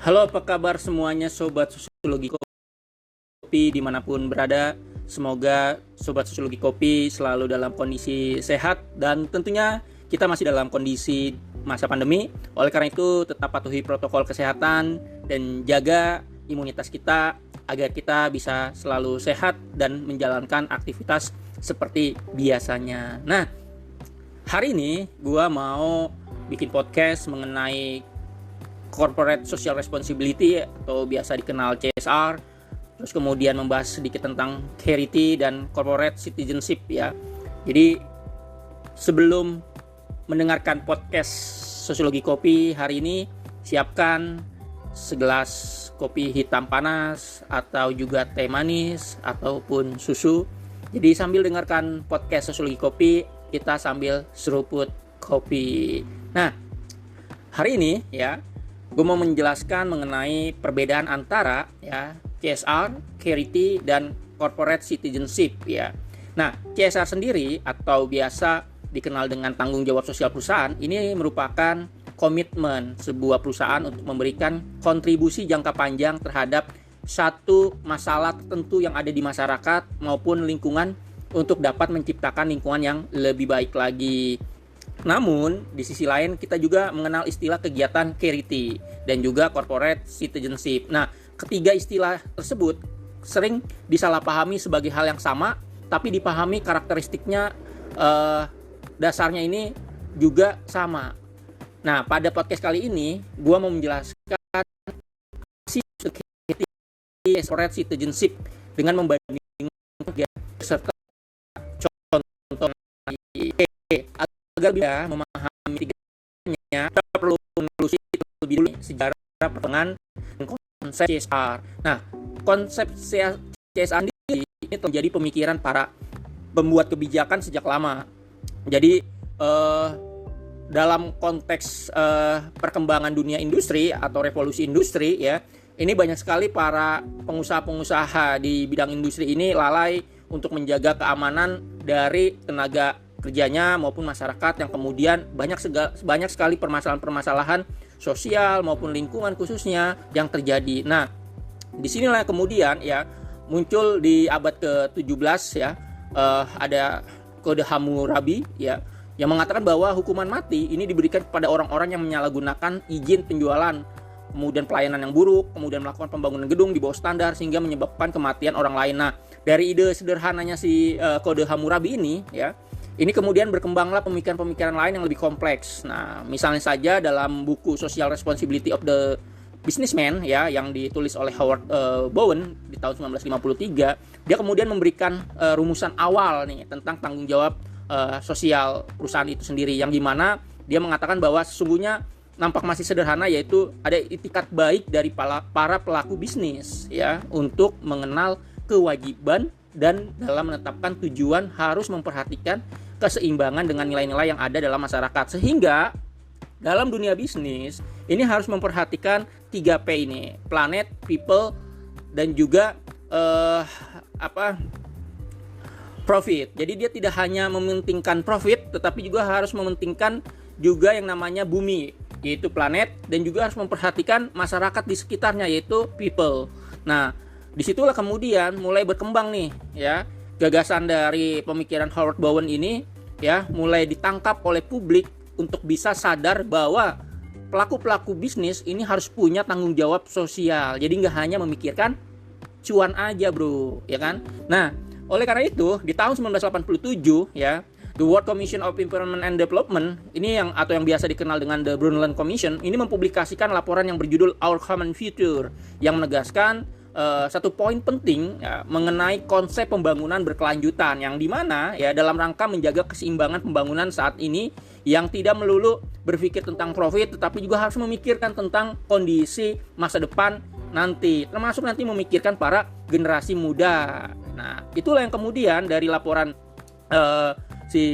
Halo, apa kabar semuanya Sobat Sosiologi Kopi dimanapun berada. Semoga Sobat Sosiologi Kopi selalu dalam kondisi sehat dan tentunya kita masih dalam kondisi masa pandemi. Oleh karena itu tetap patuhi protokol kesehatan dan jaga imunitas kita agar kita bisa selalu sehat dan menjalankan aktivitas seperti biasanya. Nah, hari ini gua mau bikin podcast mengenai Corporate Social Responsibility atau biasa dikenal CSR. Terus kemudian membahas sedikit tentang charity dan corporate citizenship ya. Jadi sebelum mendengarkan podcast Sosiologi Kopi hari ini, siapkan segelas kopi hitam panas atau juga teh manis ataupun susu. Jadi sambil dengarkan podcast Sosiologi Kopi, kita sambil seruput kopi. Nah, hari ini ya, gue mau menjelaskan mengenai perbedaan antara ya CSR, charity, dan corporate citizenship ya. Nah, CSR sendiri atau biasa dikenal dengan tanggung jawab sosial perusahaan, ini merupakan komitmen sebuah perusahaan untuk memberikan kontribusi jangka panjang terhadap satu masalah tertentu yang ada di masyarakat maupun lingkungan untuk dapat menciptakan lingkungan yang lebih baik lagi. Namun, di sisi lain kita juga mengenal istilah kegiatan charity dan juga corporate citizenship. Nah, ketiga istilah tersebut sering disalahpahami sebagai hal yang sama, tapi dipahami karakteristiknya dasarnya ini juga sama. Nah, pada podcast kali ini, gue mau menjelaskan corporate citizenship dengan membandingkan serta contoh agar bisa memahami tiganya, kita perlu menelusuri lebih dulu sejarah perkembangan dan konsep CSR. Nah, konsep CSR ini menjadi pemikiran para pembuat kebijakan sejak lama. Jadi dalam konteks perkembangan dunia industri atau revolusi industri ya, ini banyak sekali para pengusaha-pengusaha di bidang industri ini lalai untuk menjaga keamanan dari tenaga kerjanya maupun masyarakat yang kemudian banyak sekali permasalahan-permasalahan sosial maupun lingkungan khususnya yang terjadi. Nah, disinilah kemudian ya muncul di abad ke-17 ya ada Kode Hammurabi ya yang mengatakan bahwa hukuman mati ini diberikan kepada orang-orang yang menyalahgunakan izin penjualan, kemudian pelayanan yang buruk, kemudian melakukan pembangunan gedung di bawah standar sehingga menyebabkan kematian orang lain. Nah, dari ide sederhananya si Kode Hammurabi ini ya, ini kemudian berkembanglah pemikiran-pemikiran lain yang lebih kompleks. Nah, misalnya saja dalam buku Social Responsibility of the Businessman ya yang ditulis oleh Howard Bowen di tahun 1953, dia kemudian memberikan rumusan awal nih tentang tanggung jawab sosial perusahaan itu sendiri, yang dimana dia mengatakan bahwa sesungguhnya nampak masih sederhana, yaitu ada itikat baik dari para pelaku bisnis ya untuk mengenal kewajiban dan dalam menetapkan tujuan harus memperhatikan keseimbangan dengan nilai-nilai yang ada dalam masyarakat, sehingga dalam dunia bisnis ini harus memperhatikan 3P ini, planet, people, dan juga profit. Jadi dia tidak hanya mementingkan profit, tetapi juga harus mementingkan juga yang namanya bumi, yaitu planet, dan juga harus memperhatikan masyarakat di sekitarnya, yaitu people. Nah, disitulah kemudian mulai berkembang nih ya gagasan dari pemikiran Howard Bowen ini ya, mulai ditangkap oleh publik untuk bisa sadar bahwa pelaku-pelaku bisnis ini harus punya tanggung jawab sosial. Jadi nggak hanya memikirkan cuan aja bro, ya kan? Nah, oleh karena itu di tahun 1987 ya, The World Commission of Environment and Development ini yang biasa dikenal dengan The Brundtland Commission ini mempublikasikan laporan yang berjudul Our Common Future yang menegaskan satu poin penting ya, mengenai konsep pembangunan berkelanjutan, yang dimana ya dalam rangka menjaga keseimbangan pembangunan saat ini yang tidak melulu berpikir tentang profit, tetapi juga harus memikirkan tentang kondisi masa depan nanti, termasuk nanti memikirkan para generasi muda. Nah, itulah yang kemudian dari laporan si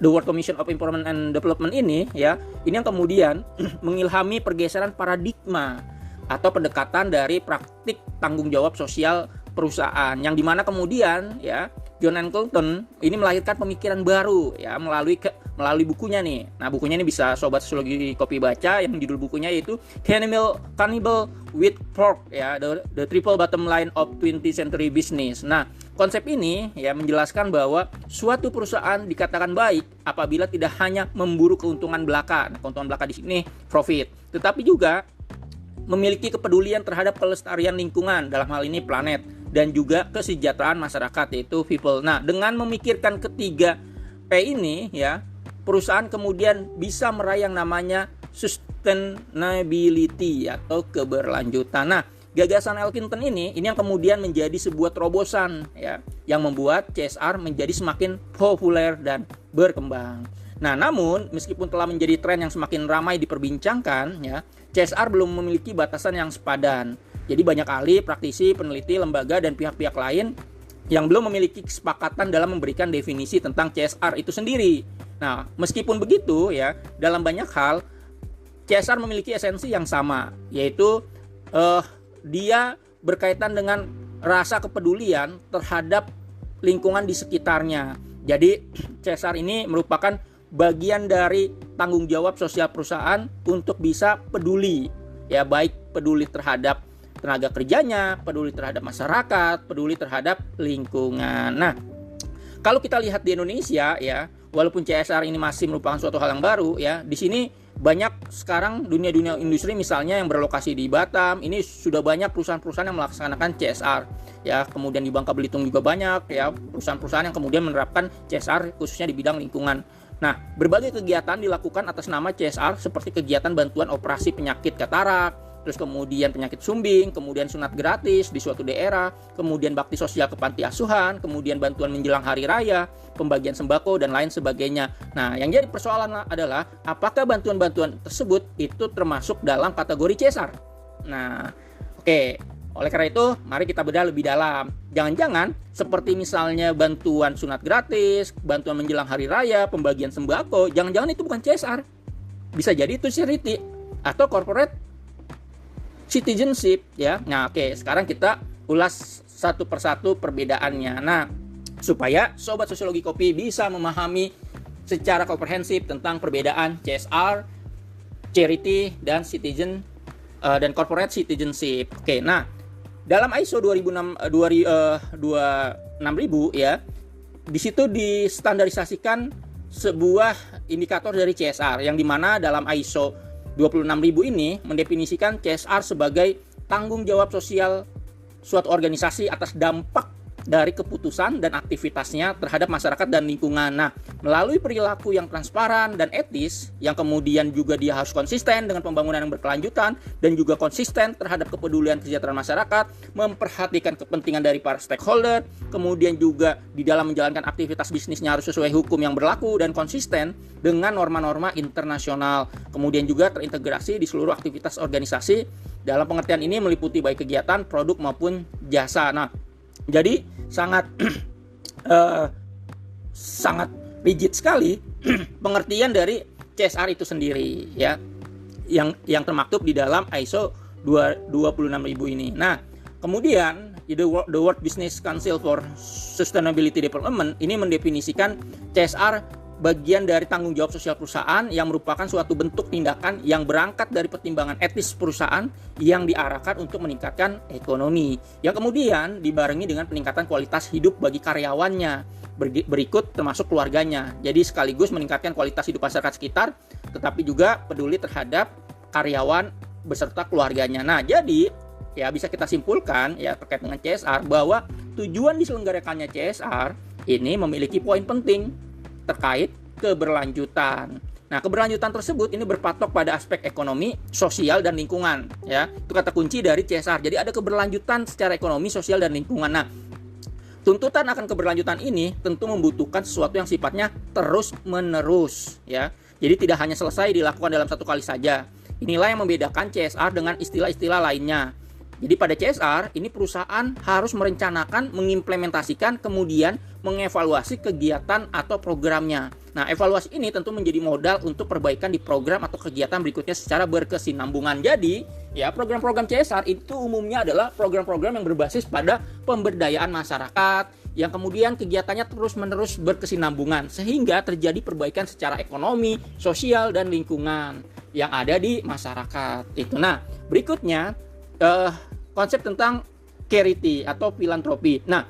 The World Commission of Environment and Development ini ya, ini yang kemudian mengilhami pergeseran paradigma atau pendekatan dari praktik tanggung jawab sosial perusahaan, yang dimana kemudian ya John and Colton ini melahirkan pemikiran baru ya melalui melalui bukunya nih. Nah, bukunya ini bisa Sobat Sosiologi Kopi baca, yang judul bukunya yaitu Cannibal with Pork, ya, the Triple Bottom Line of 20th Century Business. Nah, konsep ini ya menjelaskan bahwa suatu perusahaan dikatakan baik apabila tidak hanya memburu keuntungan belaka. Nah, keuntungan belaka di sini profit, tetapi juga memiliki kepedulian terhadap kelestarian lingkungan, dalam hal ini planet, dan juga kesejahteraan masyarakat, yaitu people. Nah, dengan memikirkan ketiga P ini ya, perusahaan kemudian bisa meraih yang namanya sustainability atau keberlanjutan. Nah, gagasan Elkington ini yang kemudian menjadi sebuah terobosan ya, yang membuat CSR menjadi semakin populer dan berkembang. Nah, namun meskipun telah menjadi tren yang semakin ramai diperbincangkan ya, CSR belum memiliki batasan yang sepadan. Jadi banyak ahli, praktisi, peneliti, lembaga, dan pihak-pihak lain yang belum memiliki kesepakatan dalam memberikan definisi tentang CSR itu sendiri. Nah, meskipun begitu ya, dalam banyak hal CSR memiliki esensi yang sama, yaitu dia berkaitan dengan rasa kepedulian terhadap lingkungan di sekitarnya. Jadi CSR ini merupakan bagian dari tanggung jawab sosial perusahaan untuk bisa peduli, ya, baik peduli terhadap tenaga kerjanya, peduli terhadap masyarakat, peduli terhadap lingkungan. Nah, kalau kita lihat di Indonesia ya, walaupun CSR ini masih merupakan suatu hal yang baru ya, di sini banyak sekarang dunia industri misalnya yang berlokasi di Batam, ini sudah banyak perusahaan-perusahaan yang melaksanakan CSR ya. Kemudian di Bangka Belitung juga banyak ya perusahaan-perusahaan yang kemudian menerapkan CSR khususnya di bidang lingkungan. Nah, berbagai kegiatan dilakukan atas nama CSR seperti kegiatan bantuan operasi penyakit katarak, terus kemudian penyakit sumbing, kemudian sunat gratis di suatu daerah, kemudian bakti sosial ke panti asuhan, kemudian bantuan menjelang hari raya, pembagian sembako, dan lain sebagainya. Nah, yang jadi persoalan adalah apakah bantuan-bantuan tersebut itu termasuk dalam kategori CSR? Nah, oke. Oleh karena itu, mari kita bedah lebih dalam. Jangan-jangan seperti misalnya bantuan sunat gratis, bantuan menjelang hari raya, pembagian sembako, jangan-jangan itu bukan CSR. Bisa jadi itu charity atau corporate citizenship ya. Nah, oke, sekarang kita ulas satu persatu perbedaannya. Nah, supaya Sobat Sosiologi Kopi bisa memahami secara komprehensif tentang perbedaan CSR, charity, dan citizen dan corporate citizenship. Oke, nah, dalam ISO 26000 ya, di situ distandarisasikan sebuah indikator dari CSR yang dimana dalam ISO 26000 ini mendefinisikan CSR sebagai tanggung jawab sosial suatu organisasi atas dampak dari keputusan dan aktivitasnya terhadap masyarakat dan lingkungan. Nah, melalui perilaku yang transparan dan etis, yang kemudian juga dia harus konsisten dengan pembangunan yang berkelanjutan dan juga konsisten terhadap kepedulian kesejahteraan masyarakat, memperhatikan kepentingan dari para stakeholder, kemudian juga di dalam menjalankan aktivitas bisnisnya harus sesuai hukum yang berlaku dan konsisten dengan norma-norma internasional. Kemudian juga terintegrasi di seluruh aktivitas organisasi. Dalam pengertian ini meliputi baik kegiatan, produk maupun jasa. Nah, jadi sangat sangat rigid sekali pengertian dari CSR itu sendiri ya, yang termaktub di dalam ISO 26000 ini. Nah, kemudian the World Business Council for Sustainability Development ini mendefinisikan CSR bagian dari tanggung jawab sosial perusahaan yang merupakan suatu bentuk tindakan yang berangkat dari pertimbangan etis perusahaan yang diarahkan untuk meningkatkan ekonomi, yang kemudian dibarengi dengan peningkatan kualitas hidup bagi karyawannya, berikut termasuk keluarganya. Jadi sekaligus meningkatkan kualitas hidup masyarakat sekitar, tetapi juga peduli terhadap karyawan beserta keluarganya. Nah, jadi ya bisa kita simpulkan ya terkait dengan CSR bahwa tujuan diselenggarakannya CSR ini memiliki poin penting terkait keberlanjutan. Nah, keberlanjutan tersebut ini berpatok pada aspek ekonomi, sosial, dan lingkungan ya. Itu kata kunci dari CSR. Jadi ada keberlanjutan secara ekonomi, sosial, dan lingkungan. Nah, tuntutan akan keberlanjutan ini tentu membutuhkan sesuatu yang sifatnya terus-menerus ya. Jadi tidak hanya selesai dilakukan dalam satu kali saja. Inilah yang membedakan CSR dengan istilah-istilah lainnya. Jadi pada CSR, ini perusahaan harus merencanakan, mengimplementasikan, kemudian mengevaluasi kegiatan atau programnya. Nah, evaluasi ini tentu menjadi modal untuk perbaikan di program atau kegiatan berikutnya secara berkesinambungan. Jadi, ya program-program CSR itu umumnya adalah program-program yang berbasis pada pemberdayaan masyarakat, yang kemudian kegiatannya terus-menerus berkesinambungan sehingga terjadi perbaikan secara ekonomi, sosial, dan lingkungan yang ada di masyarakat. Itu. Nah, berikutnya konsep tentang charity atau filantropi. Nah,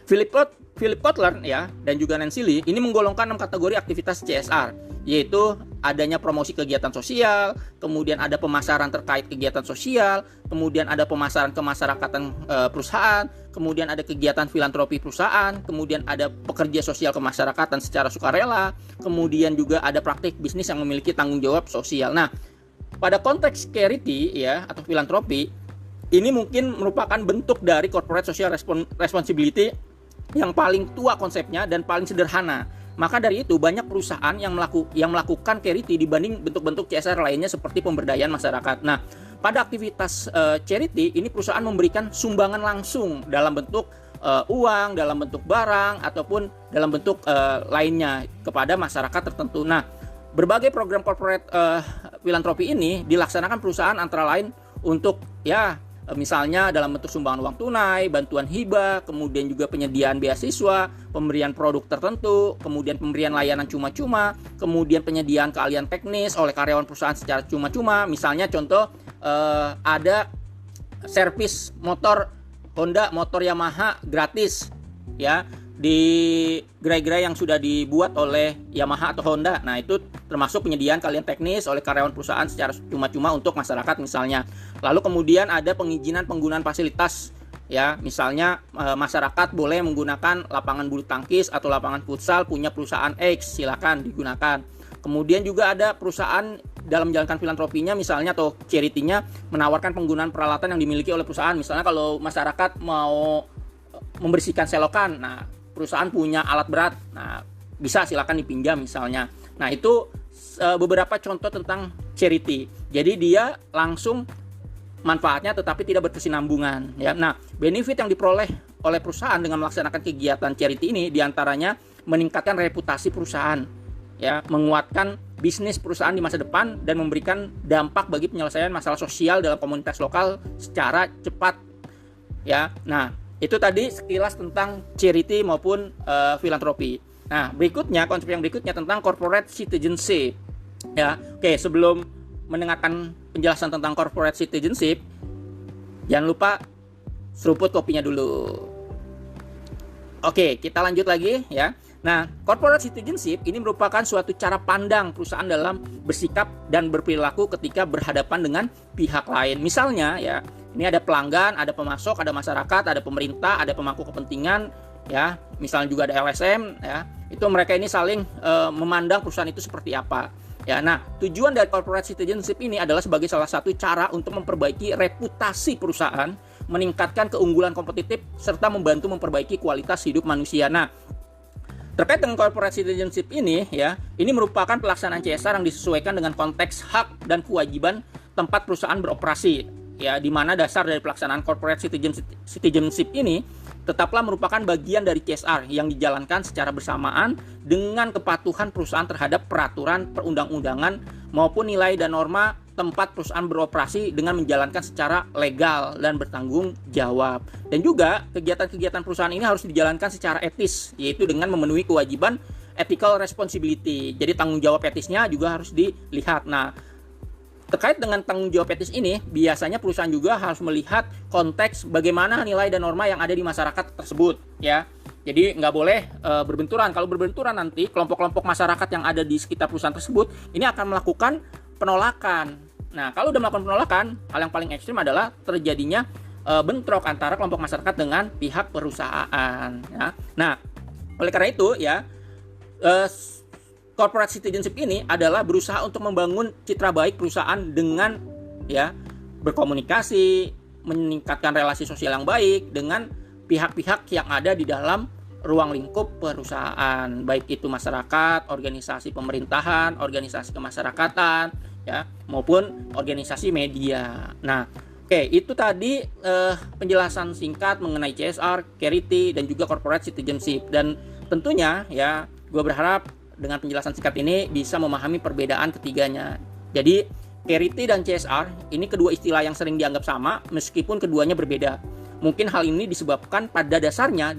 Philip Kotler ya dan juga Nancy Lee ini menggolongkan 6 kategori aktivitas CSR, yaitu adanya promosi kegiatan sosial, kemudian ada pemasaran terkait kegiatan sosial, kemudian ada pemasaran kemasyarakatan perusahaan, kemudian ada kegiatan filantropi perusahaan, kemudian ada pekerja sosial kemasyarakatan secara sukarela, kemudian juga ada praktik bisnis yang memiliki tanggung jawab sosial. Nah, pada konteks charity ya atau filantropi ini mungkin merupakan bentuk dari corporate social responsibility yang paling tua konsepnya dan paling sederhana. Maka dari itu banyak perusahaan yang melakukan charity dibanding bentuk-bentuk CSR lainnya seperti pemberdayaan masyarakat. Nah, pada aktivitas charity ini perusahaan memberikan sumbangan langsung dalam bentuk uang, dalam bentuk barang ataupun dalam bentuk lainnya kepada masyarakat tertentu. Nah, berbagai program corporate filantropi ini dilaksanakan perusahaan antara lain untuk misalnya dalam bentuk sumbangan uang tunai, bantuan hibah, kemudian juga penyediaan beasiswa, pemberian produk tertentu, kemudian pemberian layanan cuma-cuma, kemudian penyediaan keahlian teknis oleh karyawan perusahaan secara cuma-cuma. Misalnya contoh ada servis motor Honda, motor Yamaha gratis ya di gerai-gerai yang sudah dibuat oleh Yamaha atau Honda. Nah, itu termasuk penyediaan keahlian teknis oleh karyawan perusahaan secara cuma-cuma untuk masyarakat misalnya. Lalu kemudian ada pengizinan penggunaan fasilitas ya, misalnya masyarakat boleh menggunakan lapangan bulu tangkis atau lapangan futsal punya perusahaan X, silakan digunakan. Kemudian juga ada perusahaan dalam menjalankan filantropinya misalnya atau charity-nya menawarkan penggunaan peralatan yang dimiliki oleh perusahaan. Misalnya kalau masyarakat mau membersihkan selokan, nah perusahaan punya alat berat, nah bisa silakan dipinjam misalnya. Nah, itu beberapa contoh tentang charity. Jadi dia langsung manfaatnya tetapi tidak berkesinambungan ya. Nah, benefit yang diperoleh oleh perusahaan dengan melaksanakan kegiatan charity ini diantaranya meningkatkan reputasi perusahaan ya, menguatkan bisnis perusahaan di masa depan dan memberikan dampak bagi penyelesaian masalah sosial dalam komunitas lokal secara cepat ya. Nah, itu tadi sekilas tentang charity maupun filantropi. Nah, berikutnya konsep yang berikutnya tentang corporate citizenship ya. Oke, sebelum mendengarkan penjelasan tentang corporate citizenship, jangan lupa seruput kopinya dulu. Oke, kita lanjut lagi ya. Nah, corporate citizenship ini merupakan suatu cara pandang perusahaan dalam bersikap dan berperilaku ketika berhadapan dengan pihak lain. Misalnya ya, ini ada pelanggan, ada pemasok, ada masyarakat, ada pemerintah, ada pemangku kepentingan ya. Misalnya juga ada LSM ya. Itu mereka ini saling memandang perusahaan itu seperti apa. Ya, nah, tujuan dari corporate citizenship ini adalah sebagai salah satu cara untuk memperbaiki reputasi perusahaan, meningkatkan keunggulan kompetitif, serta membantu memperbaiki kualitas hidup manusia. Nah, terkait dengan corporate citizenship ini, ya, ini merupakan pelaksanaan CSR yang disesuaikan dengan konteks hak dan kewajiban tempat perusahaan beroperasi. Ya, di mana dasar dari pelaksanaan corporate citizenship ini tetaplah merupakan bagian dari CSR yang dijalankan secara bersamaan dengan kepatuhan perusahaan terhadap peraturan perundang-undangan maupun nilai dan norma tempat perusahaan beroperasi dengan menjalankan secara legal dan bertanggung jawab. Dan juga kegiatan-kegiatan perusahaan ini harus dijalankan secara etis, yaitu dengan memenuhi kewajiban ethical responsibility. Jadi tanggung jawab etisnya juga harus dilihat. Nah, terkait dengan tanggung jawab etis ini, biasanya perusahaan juga harus melihat konteks bagaimana nilai dan norma yang ada di masyarakat tersebut, ya. Jadi nggak boleh berbenturan. Kalau berbenturan nanti kelompok-kelompok masyarakat yang ada di sekitar perusahaan tersebut ini akan melakukan penolakan. Nah, kalau udah melakukan penolakan, hal yang paling ekstrim adalah terjadinya bentrok antara kelompok masyarakat dengan pihak perusahaan. Ya. Nah, oleh karena itu, ya. Corporate citizenship ini adalah berusaha untuk membangun citra baik perusahaan dengan ya berkomunikasi, meningkatkan relasi sosial yang baik dengan pihak-pihak yang ada di dalam ruang lingkup perusahaan, baik itu masyarakat, organisasi pemerintahan, organisasi kemasyarakatan, ya maupun organisasi media. Nah, oke, itu tadi penjelasan singkat mengenai CSR, charity, dan juga corporate citizenship. Dan tentunya ya, gue berharap dengan penjelasan singkat ini bisa memahami perbedaan ketiganya. Jadi, charity dan CSR ini kedua istilah yang sering dianggap sama meskipun keduanya berbeda. mungkin hal ini disebabkan pada dasarnya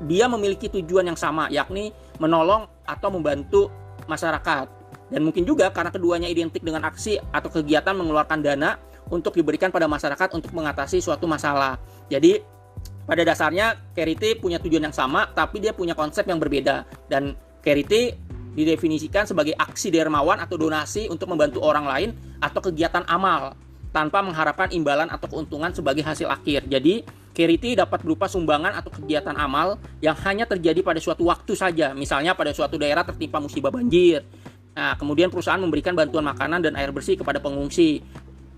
dia memiliki tujuan yang sama, yakni menolong atau membantu masyarakat. Dan mungkin juga karena keduanya identik dengan aksi atau kegiatan mengeluarkan dana untuk diberikan pada masyarakat untuk mengatasi suatu masalah. Jadi pada dasarnya charity punya tujuan yang sama, tapi dia punya konsep yang berbeda. Dan charity didefinisikan sebagai aksi dermawan atau donasi untuk membantu orang lain atau kegiatan amal tanpa mengharapkan imbalan atau keuntungan sebagai hasil akhir. Jadi charity dapat berupa sumbangan atau kegiatan amal yang hanya terjadi pada suatu waktu saja. Misalnya pada suatu daerah tertimpa musibah banjir. Nah, kemudian perusahaan memberikan bantuan makanan dan air bersih kepada pengungsi,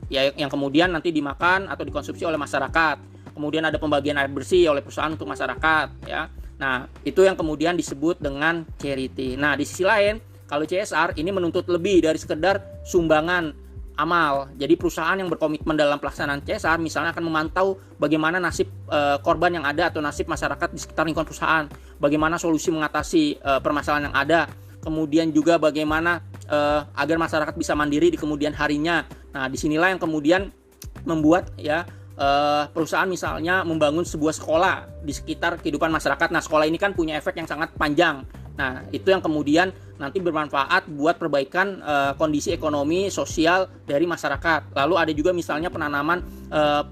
ya, yang kemudian nanti dimakan atau dikonsumsi oleh masyarakat. Kemudian ada pembagian air bersih oleh perusahaan untuk masyarakat, ya. Nah, itu yang kemudian disebut dengan charity. Nah, di sisi lain, kalau CSR ini menuntut lebih dari sekedar sumbangan amal. Jadi perusahaan yang berkomitmen dalam pelaksanaan CSR misalnya akan memantau bagaimana nasib korban yang ada atau nasib masyarakat di sekitar lingkungan perusahaan, bagaimana solusi mengatasi permasalahan yang ada, kemudian juga bagaimana agar masyarakat bisa mandiri di kemudian harinya. Nah, disinilah yang kemudian membuat ya perusahaan misalnya membangun sebuah sekolah di sekitar kehidupan masyarakat. Nah, sekolah ini kan punya efek yang sangat panjang. Nah, itu yang kemudian nanti bermanfaat buat perbaikan kondisi ekonomi sosial dari masyarakat. Lalu ada juga misalnya penanaman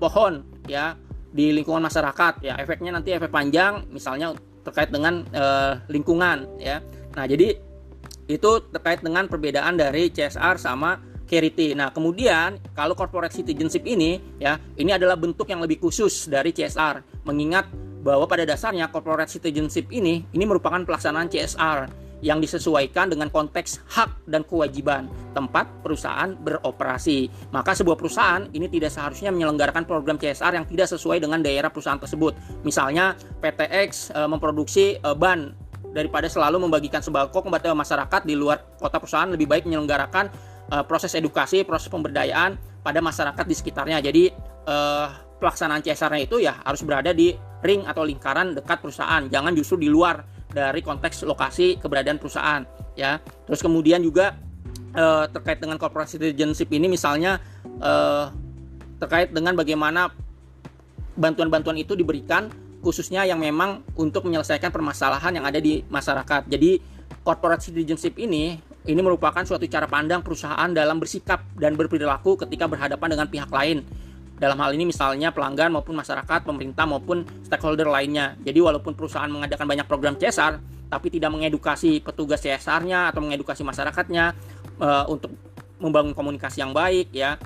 pohon ya di lingkungan masyarakat ya, efeknya nanti efek panjang misalnya terkait dengan lingkungan ya. Nah, jadi itu terkait dengan perbedaan dari CSR sama charity. Nah, kemudian kalau corporate citizenship ini ya, ini adalah bentuk yang lebih khusus dari CSR, mengingat bahwa pada dasarnya corporate citizenship ini merupakan pelaksanaan CSR yang disesuaikan dengan konteks hak dan kewajiban tempat perusahaan beroperasi. Maka sebuah perusahaan ini tidak seharusnya menyelenggarakan program CSR yang tidak sesuai dengan daerah perusahaan tersebut. Misalnya PTX memproduksi ban, daripada selalu membagikan sembako kepada masyarakat di luar kota perusahaan, lebih baik menyelenggarakan proses edukasi, proses pemberdayaan pada masyarakat di sekitarnya. Jadi pelaksanaan CSR-nya itu ya harus berada di ring atau lingkaran dekat perusahaan, jangan justru di luar dari konteks lokasi keberadaan perusahaan ya. Terus kemudian juga terkait dengan corporate citizenship ini misalnya terkait dengan bagaimana bantuan-bantuan itu diberikan khususnya yang memang untuk menyelesaikan permasalahan yang ada di masyarakat. Jadi corporate citizenship ini merupakan suatu cara pandang perusahaan dalam bersikap dan berperilaku ketika berhadapan dengan pihak lain. Dalam hal ini misalnya pelanggan maupun masyarakat, pemerintah maupun stakeholder lainnya. Jadi walaupun perusahaan mengadakan banyak program CSR, tapi tidak mengedukasi petugas CSR-nya atau mengedukasi masyarakatnya untuk membangun komunikasi yang baik ya.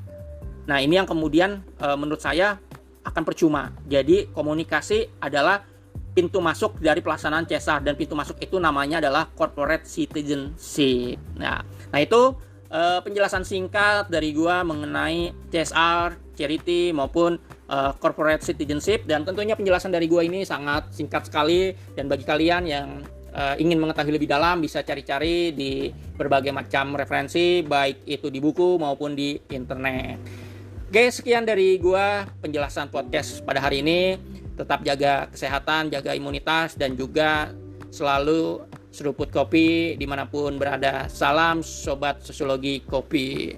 Nah, ini yang kemudian menurut saya akan percuma. Jadi komunikasi adalah pintu masuk dari pelaksanaan CSR, dan pintu masuk itu namanya adalah corporate citizenship. Nah itu penjelasan singkat dari gua mengenai CSR, charity maupun corporate citizenship, dan tentunya penjelasan dari gua ini sangat singkat sekali, dan bagi kalian yang ingin mengetahui lebih dalam bisa cari-cari di berbagai macam referensi, baik itu di buku maupun di internet. Oke, sekian dari gua penjelasan podcast pada hari ini. Tetap jaga kesehatan, jaga imunitas, dan juga selalu seruput kopi dimanapun berada. Salam Sobat Sosiologi Kopi.